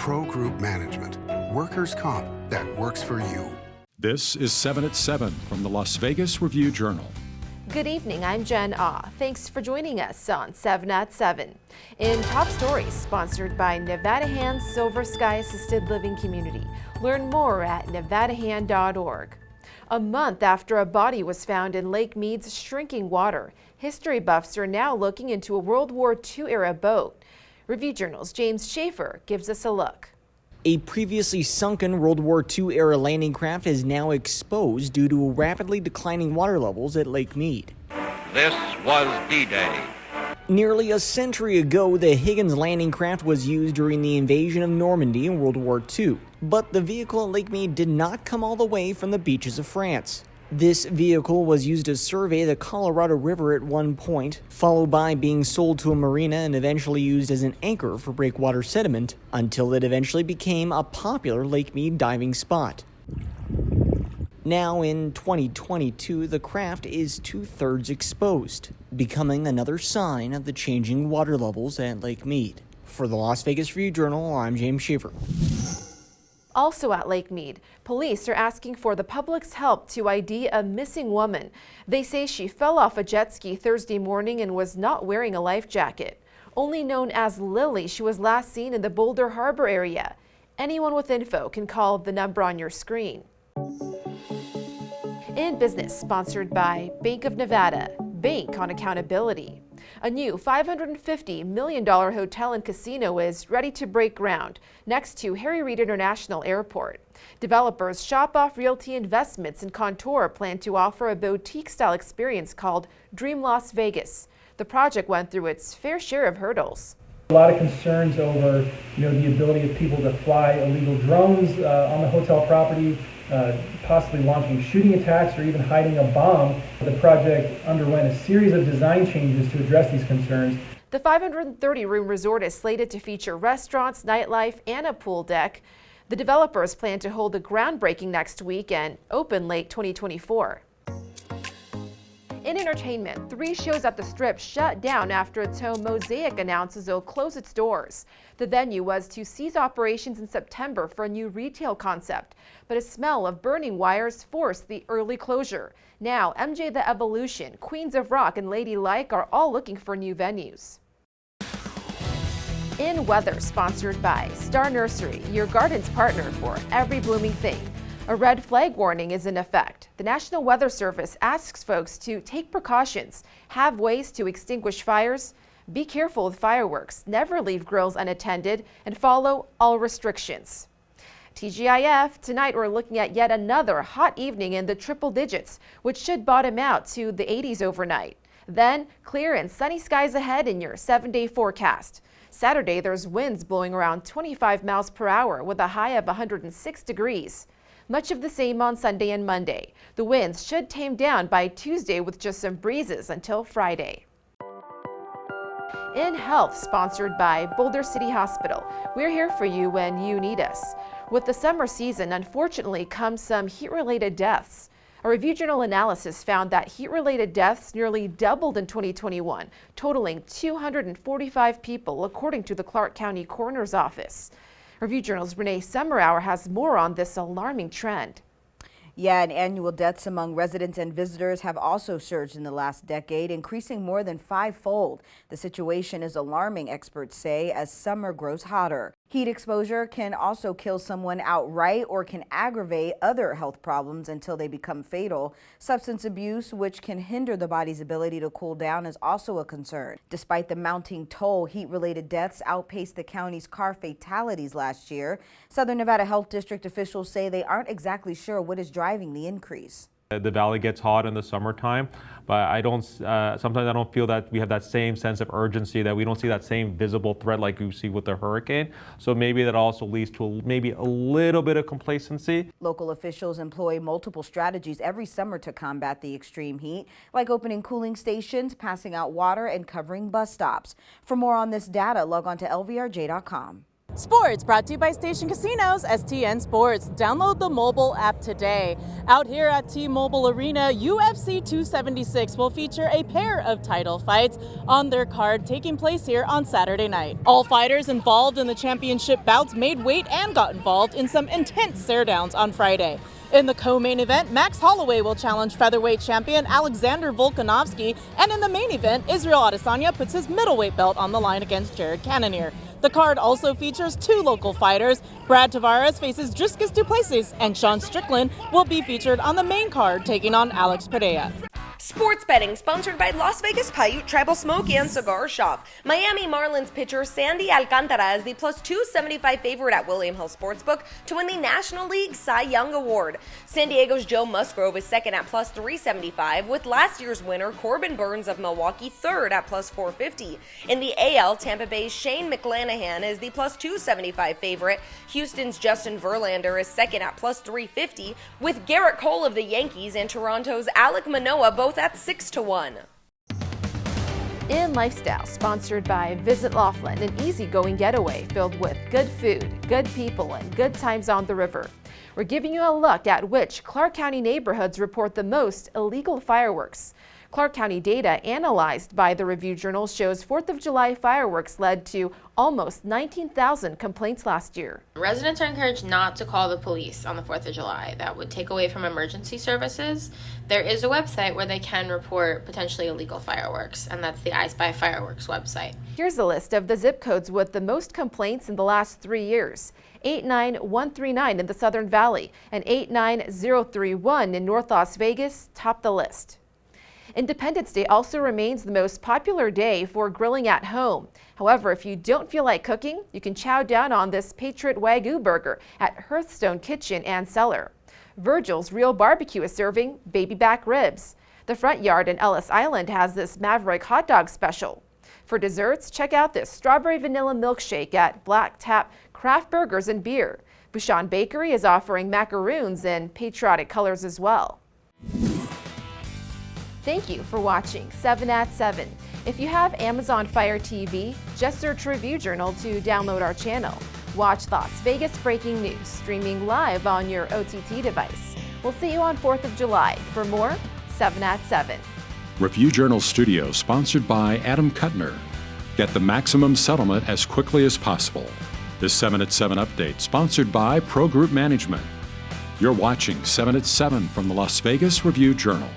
Pro Group Management. Workers' comp that works for you. This is 7 at 7 from the Las Vegas Review-Journal. Good evening, I'm Jen Ah. Thanks for joining us on 7 at 7. In Top Stories, sponsored by Nevada Hand Silver Sky Assisted Living Community. Learn more at nevadahand.org. A month after a body was found in Lake Mead's shrinking water, history buffs are now looking into a World War II-era boat. Review-Journal's James Schaefer gives us a look. A previously sunken World War II-era landing craft is now exposed due to rapidly declining water levels at Lake Mead. This was D-Day. Nearly a century ago, the Higgins landing craft was used during the invasion of Normandy in World War II, but the vehicle at Lake Mead did not come all the way from the beaches of France. This vehicle was used to survey the Colorado River at one point, followed by being sold to a marina and eventually used as an anchor for breakwater sediment, until it eventually became a popular Lake Mead diving spot. Now in 2022, the craft is 2/3 exposed, becoming another sign of the changing water levels at Lake Mead. For the Las Vegas Review-Journal, I'm James Schaefer. Also at Lake Mead, police are asking for the public's help to ID a missing woman. They say she fell off a jet ski Thursday morning and was not wearing a life jacket. Only known as Lily, she was last seen in the Boulder Harbor area. Anyone with info can call the number on your screen. In business, sponsored by Bank of Nevada, Bank on Accountability. A new $550 million hotel and casino is ready to break ground next to Harry Reid International Airport. Developers Shop Off Realty Investments and Contour plan to offer a boutique-style experience called Dream Las Vegas. The project went through its fair share of hurdles. A lot of concerns over, the ability of people to fly illegal drones on the hotel property, possibly launching shooting attacks or even hiding a bomb. The project underwent a series of design changes to address these concerns. The 530-room resort is slated to feature restaurants, nightlife, and a pool deck. The developers plan to hold a groundbreaking next week and open late 2024. In entertainment, 3 shows at the Strip shut down after its home Mosaic announces it'll close its doors. The venue was to cease operations in September for a new retail concept, but a smell of burning wires forced the early closure. Now, MJ the Evolution, Queens of Rock, and Lady Like are all looking for new venues. In weather, sponsored by Star Nursery, your garden's partner for every blooming thing. A red flag warning is in effect. The National Weather Service asks folks to take precautions, have ways to extinguish fires, be careful with fireworks, never leave grills unattended, and follow all restrictions. TGIF, tonight we're looking at yet another hot evening in the triple digits, which should bottom out to the 80s overnight. Then, clear and sunny skies ahead in your 7-day forecast. Saturday, there's winds blowing around 25 miles per hour with a high of 106 degrees. Much of the same on Sunday and Monday. The winds should tame down by Tuesday with just some breezes until Friday. In health, sponsored by Boulder City Hospital, we're here for you when you need us. With the summer season, unfortunately, comes some heat-related deaths. A Review-Journal analysis found that heat-related deaths nearly doubled in 2021, totaling 245 people, according to the Clark County Coroner's Office. Review-Journal's Renee Summerhour has more on this alarming trend. Yeah, and annual deaths among residents and visitors have also surged in the last decade, increasing more than 5-fold. The situation is alarming, experts say, as summer grows hotter. Heat exposure can also kill someone outright or can aggravate other health problems until they become fatal. Substance abuse, which can hinder the body's ability to cool down, is also a concern. Despite the mounting toll, heat-related deaths outpaced the county's car fatalities last year. Southern Nevada Health District officials say they aren't exactly sure what is driving the increase. The valley gets hot in the summertime, but sometimes I don't feel that we have that same sense of urgency, that we don't see that same visible threat like you see with the hurricane. So maybe that also leads to maybe a little bit of complacency. Local officials employ multiple strategies every summer to combat the extreme heat, like opening cooling stations, passing out water, and covering bus stops. For more on this data, log on to lvrj.com. Sports brought to you by Station Casinos, STN Sports. Download the mobile app today. Out here at T-Mobile Arena, UFC 276 will feature a pair of title fights on their card taking place here on Saturday night. All fighters involved in the championship bouts made weight and got involved in some intense stare-downs on Friday. In the co-main event, Max Holloway will challenge featherweight champion Alexander Volkanovski, and in the main event, Israel Adesanya puts his middleweight belt on the line against Jared Cannonier. The card also features two local fighters. Brad Tavares faces Dricus du Plessis, and Sean Strickland will be featured on the main card, taking on Alex Pereira. Sports betting sponsored by Las Vegas Paiute Tribal Smoke and Cigar Shop. Miami Marlins pitcher Sandy Alcantara is the plus 275 favorite at William Hill Sportsbook to win the National League Cy Young Award. San Diego's Joe Musgrove is second at plus 375, with last year's winner Corbin Burns of Milwaukee third at plus 450. In the AL, Tampa Bay's Shane McClanahan is the plus 275 favorite. Houston's Justin Verlander is second at plus 350, with Garrett Cole of the Yankees and Toronto's Alek Manoah both at 6-1. In Lifestyle, sponsored by Visit Laughlin, an easygoing getaway filled with good food, good people, and good times on the river. We're giving you a look at which Clark County neighborhoods report the most illegal fireworks. Clark County data analyzed by the Review Journal shows 4th of July fireworks led to almost 19,000 complaints last year. Residents are encouraged not to call the police on the 4th of July. That would take away from emergency services. There is a website where they can report potentially illegal fireworks, and that's the I Spy Fireworks website. Here's a list of the zip codes with the most complaints in the last 3 years. 89139 in the Southern Valley and 89031 in North Las Vegas top the list. Independence Day also remains the most popular day for grilling at home. However, if you don't feel like cooking, you can chow down on this Patriot Wagyu burger at Hearthstone Kitchen and Cellar. Virgil's Real Barbecue is serving baby back ribs. The Front Yard in Ellis Island has this Maverick hot dog special. For desserts, check out this strawberry vanilla milkshake at Black Tap Craft Burgers and Beer. Bouchon Bakery is offering macaroons in patriotic colors as well. Thank you for watching 7 at 7. If you have Amazon Fire TV, just search Review Journal to download our channel. Watch Las Vegas breaking news streaming live on your OTT device. We'll see you on 4th of July. For more, 7 at 7. Review Journal Studio, sponsored by Adam Kuttner. Get the maximum settlement as quickly as possible. This 7 at 7 update, sponsored by Pro Group Management. You're watching 7 at 7 from the Las Vegas Review Journal.